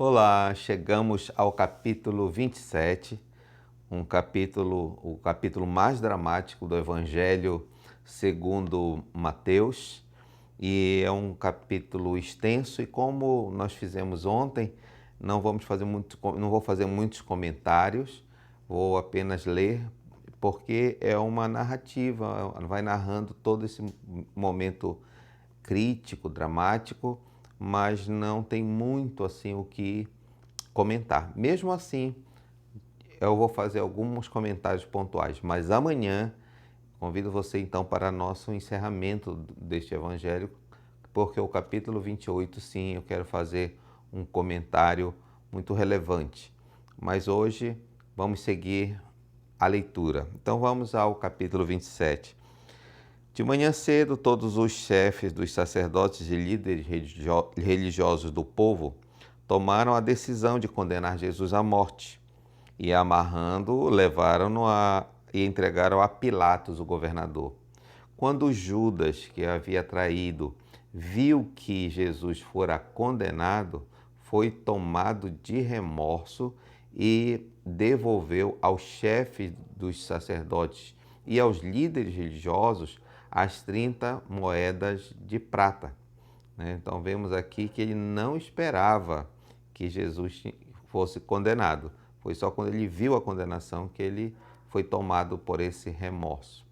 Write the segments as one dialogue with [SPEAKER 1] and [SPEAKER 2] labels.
[SPEAKER 1] Olá, chegamos ao capítulo 27, o capítulo mais dramático do Evangelho segundo Mateus, e é um capítulo extenso e como nós fizemos ontem, não vou fazer muitos comentários, vou apenas ler, porque é uma narrativa, vai narrando todo esse momento crítico, dramático, mas não tem muito assim o que comentar. Mesmo assim, eu vou fazer alguns comentários pontuais, mas amanhã convido você então para nosso encerramento deste evangelho, porque o capítulo 28, sim, eu quero fazer um comentário muito relevante. Mas hoje vamos seguir a leitura. Então vamos ao capítulo 27. De manhã cedo, todos os chefes dos sacerdotes e líderes religiosos do povo tomaram a decisão de condenar Jesus à morte e, amarrando-o, levaram-no e entregaram a Pilatos, o governador. Quando Judas, que havia traído, viu que Jesus fora condenado, foi tomado de remorso e devolveu aos chefes dos sacerdotes e aos líderes religiosos as 30 moedas de prata. Então vemos aqui que ele não esperava que Jesus fosse condenado. Foi só quando ele viu a condenação que ele foi tomado por esse remorso.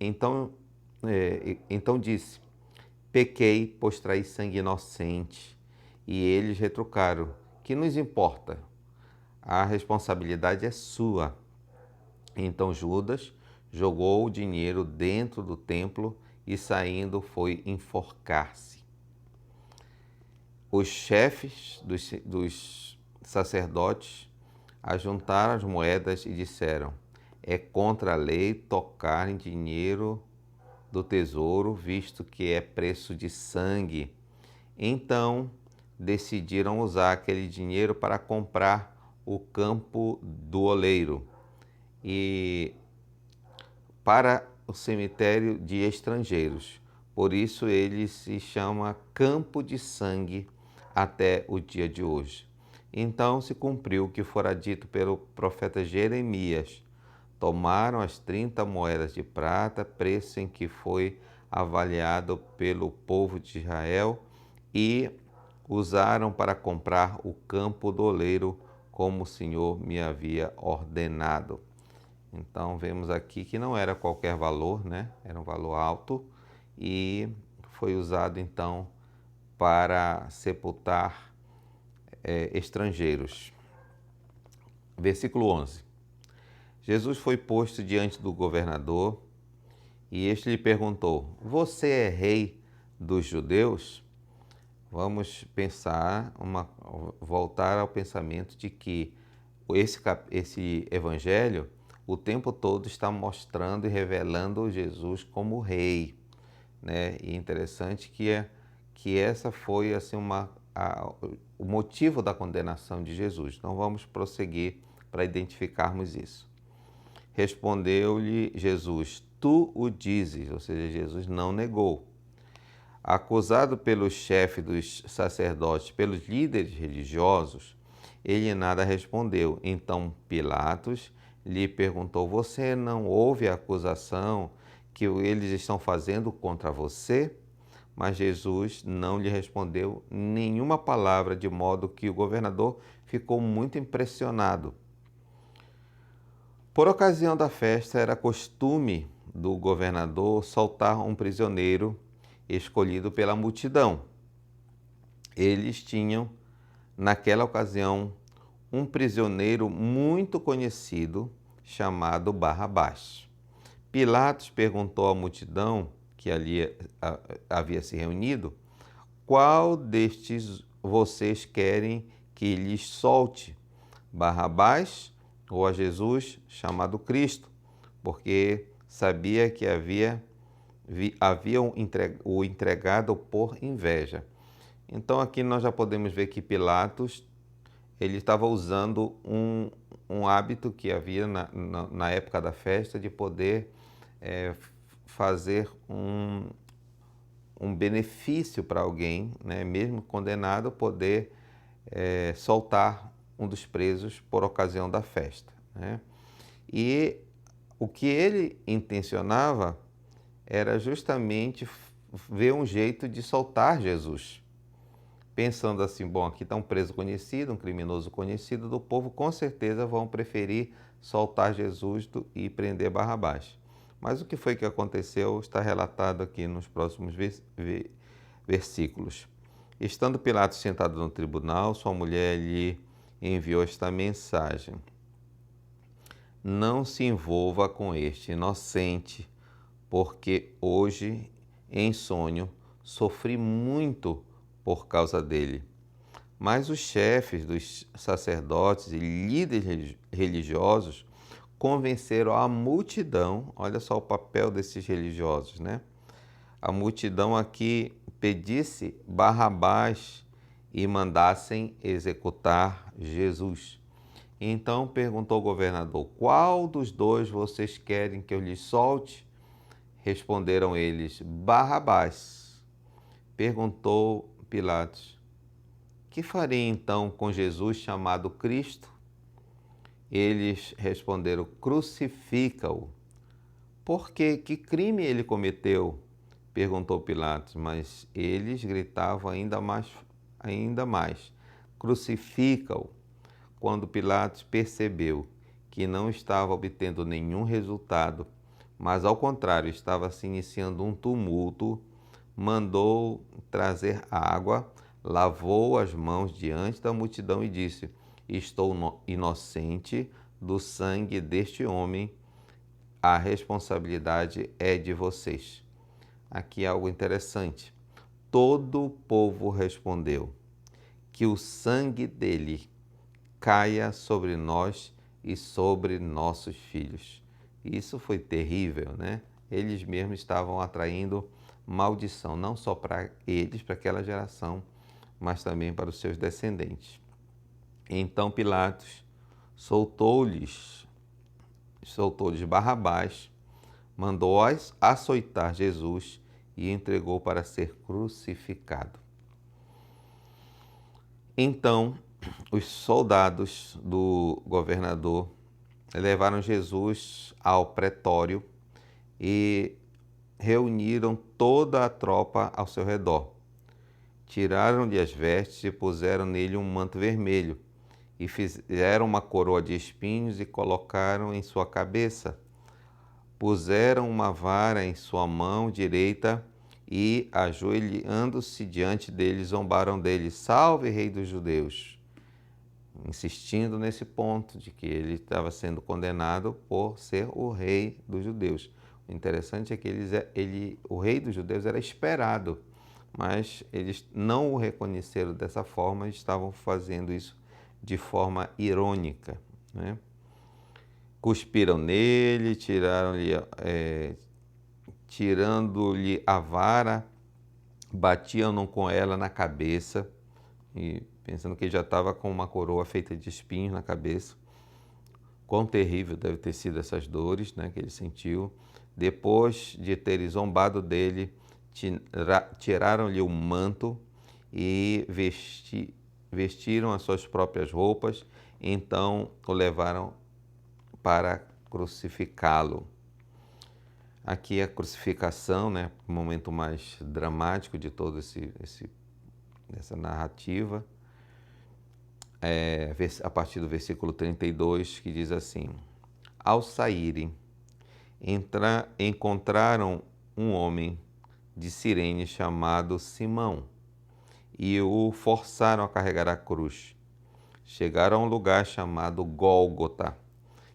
[SPEAKER 1] Então, então disse: pequei, pois traí sangue inocente. E eles retrucaram: que nos importa? A responsabilidade é sua. Então Judas jogou o dinheiro dentro do templo e, saindo, foi enforcar-se. Os chefes dos sacerdotes ajuntaram as moedas e disseram: é contra a lei tocar em dinheiro do tesouro, visto que é preço de sangue. Então decidiram usar aquele dinheiro para comprar o campo do oleiro e para o cemitério de estrangeiros. Por isso ele se chama Campo de Sangue até o dia de hoje. Então se cumpriu o que fora dito pelo profeta Jeremias. Tomaram as 30 moedas de prata, preço em que foi avaliado pelo povo de Israel, e usaram para comprar o campo do oleiro, como o Senhor me havia ordenado. Então vemos aqui que não era qualquer valor, né? Era um valor alto e foi usado então para sepultar estrangeiros. Versículo 11. Jesus foi posto diante do governador e este lhe perguntou: você é rei dos judeus? Vamos voltar ao pensamento de que esse evangelho o tempo todo está mostrando e revelando Jesus como rei, né? E interessante que essa foi assim o motivo da condenação de Jesus. Então vamos prosseguir para identificarmos isso. Respondeu-lhe Jesus: tu o dizes, ou seja, Jesus não negou. Acusado pelo chefe dos sacerdotes, pelos líderes religiosos, ele nada respondeu. Então Pilatos lhe perguntou: você não ouve a acusação que eles estão fazendo contra você? Mas Jesus não lhe respondeu nenhuma palavra, de modo que o governador ficou muito impressionado. Por ocasião da festa, era costume do governador soltar um prisioneiro escolhido pela multidão. Eles tinham, naquela ocasião, um prisioneiro muito conhecido chamado Barrabás. Pilatos perguntou à multidão que ali havia se reunido: qual destes vocês querem que lhes solte? Barrabás ou a Jesus, chamado Cristo? Porque sabia que haviam o entregado por inveja. Então aqui nós já podemos ver que Pilatos ele estava usando um hábito que havia na época da festa de poder fazer um benefício para alguém, né? Mesmo condenado, poder soltar um dos presos por ocasião da festa, né? E o que ele intencionava era justamente ver um jeito de soltar Jesus. Pensando assim, bom, aqui está um preso conhecido, um criminoso conhecido do povo, com certeza vão preferir soltar Jesus e prender Barrabás. Mas o que foi que aconteceu está relatado aqui nos próximos versículos. Estando Pilatos sentado no tribunal, sua mulher lhe enviou esta mensagem: não se envolva com este inocente, porque hoje, em sonho, sofri muito por causa dele. Mas os chefes dos sacerdotes e líderes religiosos convenceram a multidão, olha só o papel desses religiosos, né? A multidão aqui pedisse Barrabás e mandassem executar Jesus. Então perguntou o governador: qual dos dois vocês querem que eu lhes solte? Responderam eles: Barrabás. Perguntou Pilatos: que farei então com Jesus chamado Cristo? Eles responderam: crucifica-o. Por quê? Que crime ele cometeu? Perguntou Pilatos, mas eles gritavam ainda mais: crucifica-o. Quando Pilatos percebeu que não estava obtendo nenhum resultado, mas ao contrário estava se iniciando um tumulto, mandou trazer água, lavou as mãos diante da multidão e disse: estou inocente do sangue deste homem, a responsabilidade é de vocês. Aqui é algo interessante. Todo o povo respondeu: que o sangue dele caia sobre nós e sobre nossos filhos. Isso foi terrível, né? Eles mesmos estavam atraindo maldição, não só para eles, para aquela geração, mas também para os seus descendentes. Então Pilatos soltou-lhes Barrabás, mandou açoitar Jesus e entregou para ser crucificado. Então os soldados do governador levaram Jesus ao pretório e reuniram toda a tropa ao seu redor. Tiraram-lhe as vestes e puseram nele um manto vermelho, e fizeram uma coroa de espinhos e colocaram em sua cabeça. Puseram uma vara em sua mão direita e, ajoelhando-se diante dele, zombaram dele: salve, rei dos judeus! Insistindo nesse ponto de que ele estava sendo condenado por ser o rei dos judeus. O interessante é que o rei dos judeus era esperado, mas eles não o reconheceram dessa forma e estavam fazendo isso de forma irônica, né? Cuspiram nele, tirando-lhe a vara, batiam com ela na cabeça, e pensando que ele já estava com uma coroa feita de espinhos na cabeça. Quão terrível deve ter sido essas dores, né, que ele sentiu. Depois de terem zombado dele, tiraram-lhe o manto e vestiram as suas próprias roupas. Então o levaram para crucificá-lo. Aqui a crucificação, né, o momento mais dramático de toda essa narrativa, a partir do versículo 32, que diz assim: ao saírem, encontraram um homem de Cirene chamado Simão e o forçaram a carregar a cruz. Chegaram a um lugar chamado Gólgota,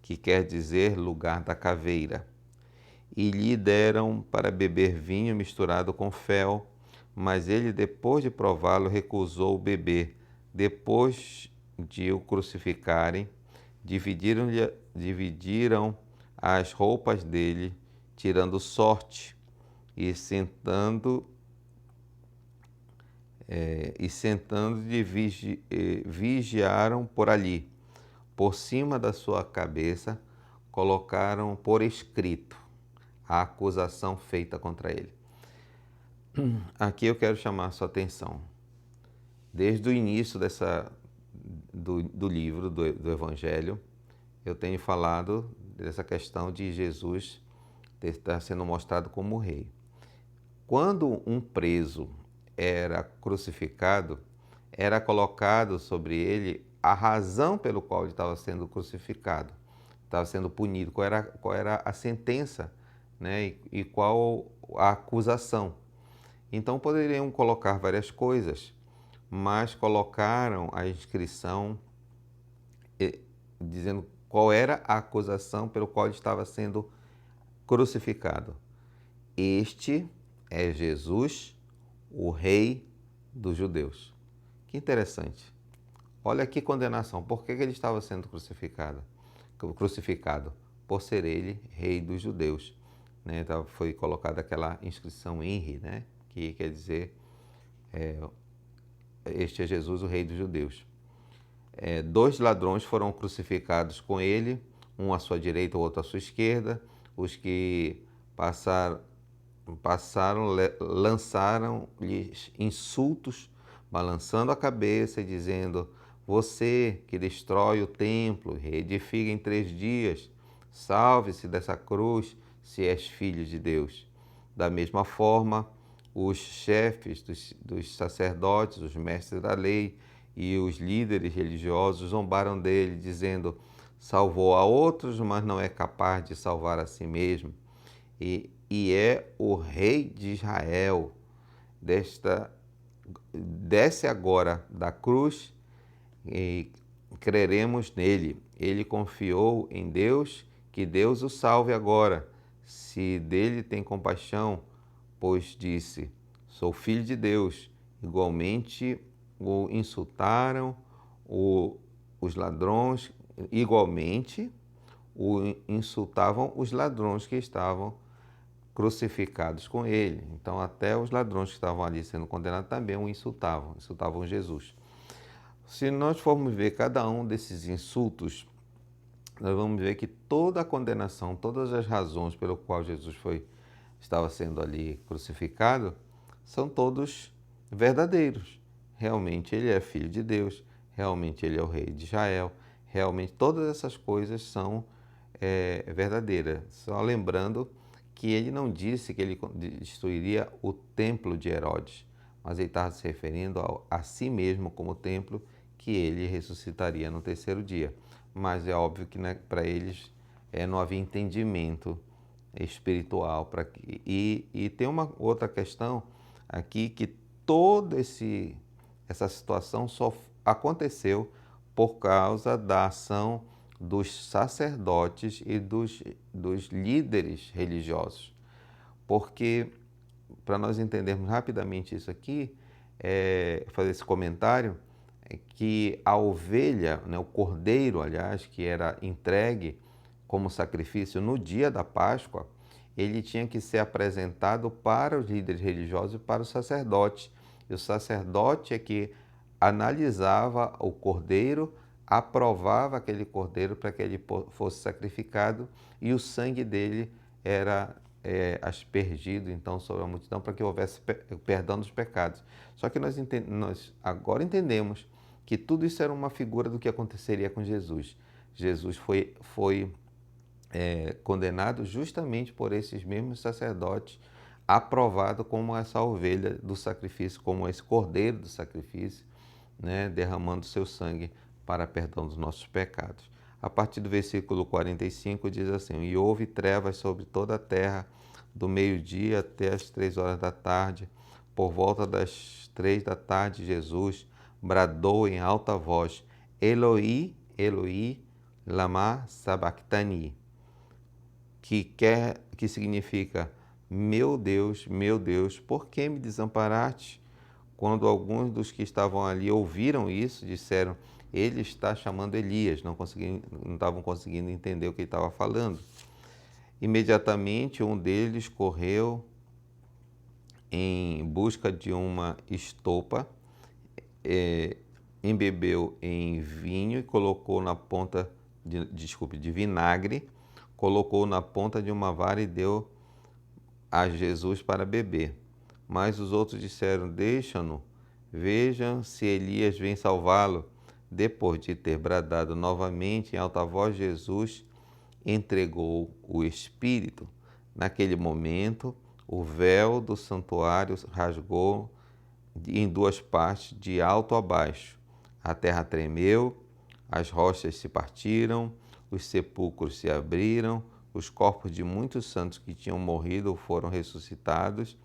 [SPEAKER 1] que quer dizer lugar da caveira, e lhe deram para beber vinho misturado com fel, mas ele, depois de prová-lo, recusou beber. Depois de o crucificarem, dividiram as roupas dele, tirando sorte, e sentando vigiaram por ali. Por cima da sua cabeça colocaram por escrito a acusação feita contra ele. Aqui eu quero chamar a sua atenção. Desde o início do livro, do Evangelho, eu tenho falado dessa questão de Jesus estar sendo mostrado como rei. Quando um preso era crucificado, era colocado sobre ele a razão pelo qual ele estava sendo crucificado, estava sendo punido, qual era a sentença, né? E qual a acusação. Então poderiam colocar várias coisas, mas colocaram a inscrição dizendo qual era a acusação pelo qual ele estava sendo crucificado. Este é Jesus, o Rei dos Judeus. Que interessante. Olha que condenação. Por que ele estava sendo crucificado? Crucificado por ser ele Rei dos Judeus. Né? Então, foi colocada aquela inscrição Henri, né? Que quer dizer este é Jesus, o Rei dos Judeus. Dois ladrões foram crucificados com ele, um à sua direita, o outro à sua esquerda. Os que lançaram-lhes insultos, balançando a cabeça e dizendo: você que destrói o templo, reedifica em 3 dias, salve-se dessa cruz, se és filho de Deus. Da mesma forma, os chefes dos sacerdotes, os mestres da lei e os líderes religiosos zombaram dele, dizendo: salvou a outros, mas não é capaz de salvar a si mesmo. E é o Rei de Israel. Desce agora da cruz e creremos nele. Ele confiou em Deus, que Deus o salve agora, se dele tem compaixão, pois disse: sou filho de Deus. Igualmente o insultaram os ladrões, igualmente o insultavam os ladrões que estavam crucificados com ele. Então até os ladrões que estavam ali sendo condenados também o insultavam Jesus. Se nós formos ver cada um desses insultos, nós vamos ver que toda a condenação, todas as razões pelo qual Jesus estava sendo ali crucificado, são todos verdadeiros. Realmente ele é filho de Deus, realmente ele é o rei de Israel, realmente todas essas coisas são verdadeiras. Só lembrando que ele não disse que ele destruiria o templo de Herodes, mas ele estava se referindo a si mesmo como templo, que ele ressuscitaria no 3º dia. Mas é óbvio que, né, para eles não havia entendimento espiritual. E tem uma outra questão aqui, que toda essa situação só aconteceu por causa da ação dos sacerdotes e dos líderes religiosos. Porque, para nós entendermos rapidamente isso aqui, fazer esse comentário, que a ovelha, né, o cordeiro, aliás, que era entregue como sacrifício no dia da Páscoa, ele tinha que ser apresentado para os líderes religiosos e para os sacerdotes. E o sacerdote é que analisava o cordeiro, aprovava aquele cordeiro para que ele fosse sacrificado, e o sangue dele era aspergido então sobre a multidão para que houvesse perdão dos pecados. Só que nós agora entendemos que tudo isso era uma figura do que aconteceria com Jesus. Jesus foi condenado justamente por esses mesmos sacerdotes, aprovado como essa ovelha do sacrifício, como esse cordeiro do sacrifício, né, derramando seu sangue para perdão dos nossos pecados. A partir do versículo 45 diz assim: e houve trevas sobre toda a terra, do meio-dia até as 3 horas da tarde. Por volta das 3 da tarde, Jesus bradou em alta voz: Eloi, Eloi, lama sabachthani, que significa: meu Deus, por que me desamparaste? Quando alguns dos que estavam ali ouviram isso, disseram: ele está chamando Elias. Não estavam conseguindo entender o que ele estava falando. Imediatamente um deles correu em busca de uma estopa, embebeu em vinho e colocou na ponta de vinagre, colocou na ponta de uma vara e deu a Jesus para beber. Mas os outros disseram: deixa-no, vejam se Elias vem salvá-lo. Depois de ter bradado novamente em alta voz, Jesus entregou o Espírito. Naquele momento, o véu do santuário rasgou em duas partes, de alto a baixo. A terra tremeu, as rochas se partiram, os sepulcros se abriram, os corpos de muitos santos que tinham morrido foram ressuscitados,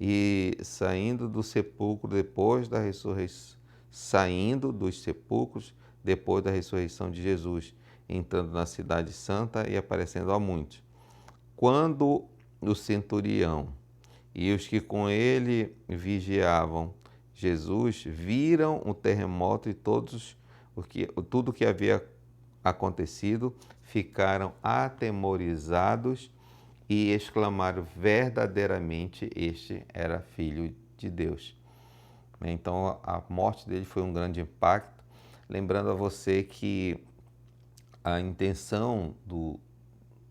[SPEAKER 1] e saindo do sepulcro depois da ressurreição, saindo dos sepulcros depois da ressurreição de Jesus, entrando na cidade santa e aparecendo a muitos. Quando o centurião e os que com ele vigiavam Jesus viram o terremoto e tudo o que havia acontecido, ficaram atemorizados e exclamaram: verdadeiramente este era filho de Deus. Então a morte dele foi um grande impacto. Lembrando a você que a intenção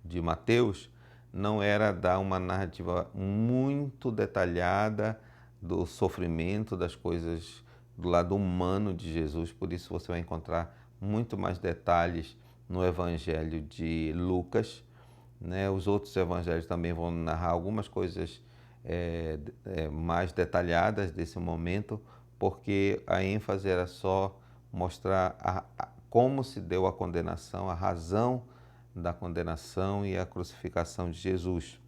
[SPEAKER 1] de Mateus não era dar uma narrativa muito detalhada do sofrimento, das coisas do lado humano de Jesus, por isso você vai encontrar muito mais detalhes no Evangelho de Lucas, né? Os outros evangelhos também vão narrar algumas coisas mais detalhadas desse momento, porque a ênfase era só mostrar como se deu a condenação, a razão da condenação e a crucificação de Jesus.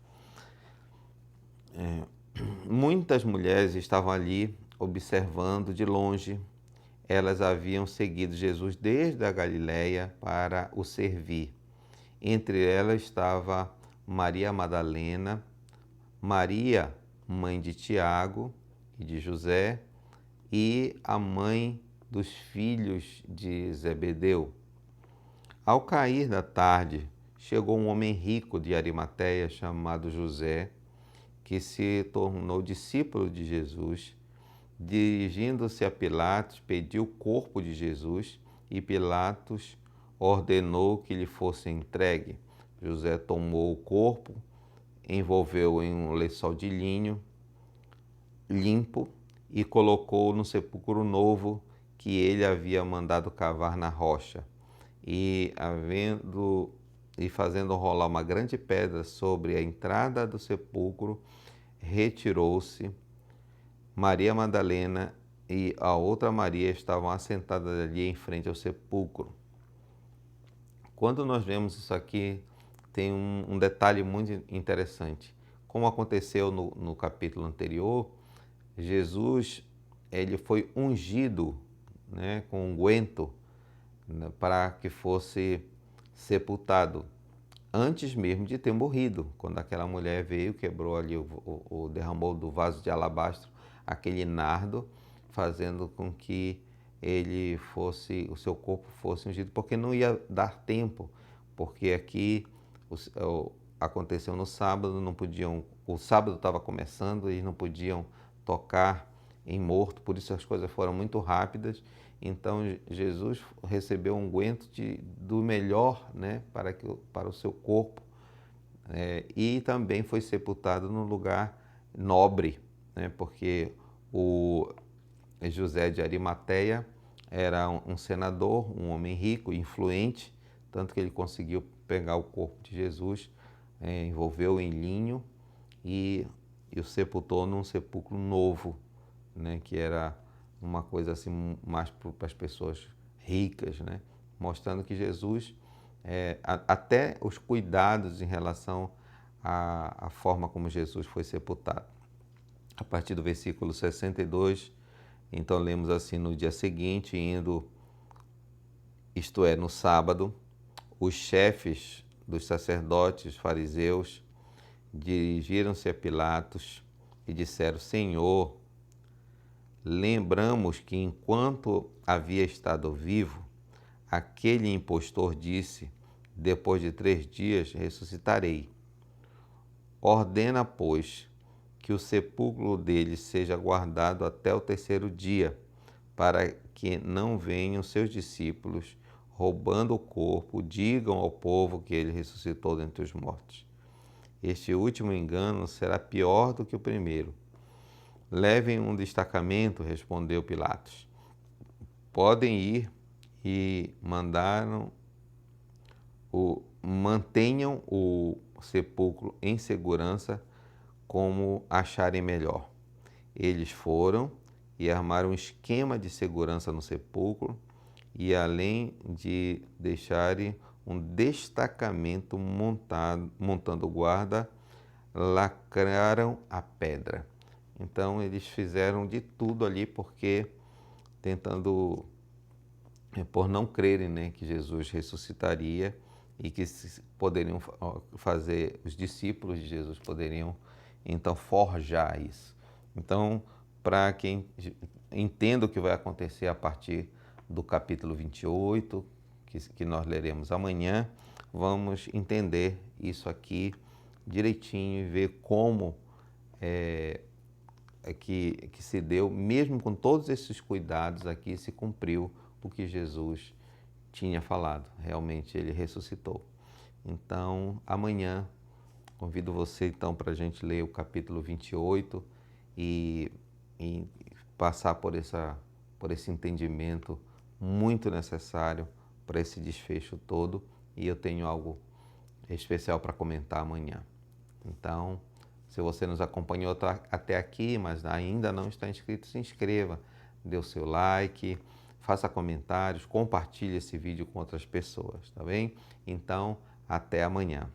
[SPEAKER 1] Muitas mulheres estavam ali observando de longe. Elas haviam seguido Jesus desde a Galiléia para o servir. Entre elas estava Maria Madalena, Maria, mãe de Tiago e de José, e a mãe dos filhos de Zebedeu. Ao cair da tarde, chegou um homem rico de Arimateia chamado José, que se tornou discípulo de Jesus. Dirigindo-se a Pilatos, pediu o corpo de Jesus e Pilatos ordenou que lhe fosse entregue. José tomou o corpo, envolveu em um lençol de linho limpo e colocou no sepulcro novo que ele havia mandado cavar na rocha. E fazendo rolar uma grande pedra sobre a entrada do sepulcro, retirou-se. Maria Madalena e a outra Maria estavam assentadas ali em frente ao sepulcro. Quando nós vemos isso aqui, tem um detalhe muito interessante. Como aconteceu no capítulo anterior, Jesus ele foi ungido, né, com unguento, né, para que fosse sepultado antes mesmo de ter morrido. Quando aquela mulher veio, quebrou ali, derramou do vaso de alabastro aquele nardo, fazendo com que o seu corpo fosse ungido, porque não ia dar tempo, porque aqui aconteceu no sábado, o sábado estava começando e não podiam tocar em morto, por isso as coisas foram muito rápidas. Então Jesus recebeu um unguento do melhor, né, para o seu corpo, e também foi sepultado num lugar nobre, né, porque o José de Arimateia era um senador, um homem rico, influente, tanto que ele conseguiu pegar o corpo de Jesus, envolveu em linho e o sepultou num sepulcro novo, né, que era uma coisa assim mais para as pessoas ricas, né, mostrando que Jesus, até os cuidados em relação à forma como Jesus foi sepultado. A partir do versículo 62, então lemos assim: no dia seguinte, isto é, no sábado, os chefes dos sacerdotes fariseus dirigiram-se a Pilatos e disseram: Senhor, lembramos que enquanto havia estado vivo, aquele impostor disse: depois de 3 dias ressuscitarei. Ordena, pois, que o sepulcro dele seja guardado até o 3º dia, para que não venham seus discípulos, roubando o corpo, digam ao povo que ele ressuscitou dentre os mortos. Este último engano será pior do que o primeiro. Levem um destacamento, respondeu Pilatos. Podem ir e mantenham o sepulcro em segurança como acharem melhor. Eles foram e armaram um esquema de segurança no sepulcro e, além de deixarem um destacamento montando guarda, lacraram a pedra. Então eles fizeram de tudo ali porque por não crerem, né, que Jesus ressuscitaria e que poderiam fazer, os discípulos de Jesus poderiam então forjar isso. Então, para quem entenda o que vai acontecer a partir do capítulo 28, que nós leremos amanhã, vamos entender isso aqui direitinho e ver como que se deu, mesmo com todos esses cuidados aqui, se cumpriu o que Jesus tinha falado. Realmente ele ressuscitou. Então, amanhã, convido você então para a gente ler o capítulo 28 e passar por esse entendimento muito necessário para esse desfecho todo. E eu tenho algo especial para comentar amanhã. Então, se você nos acompanhou até aqui, mas ainda não está inscrito, se inscreva, dê o seu like, faça comentários, compartilhe esse vídeo com outras pessoas, tá bem? Então, até amanhã.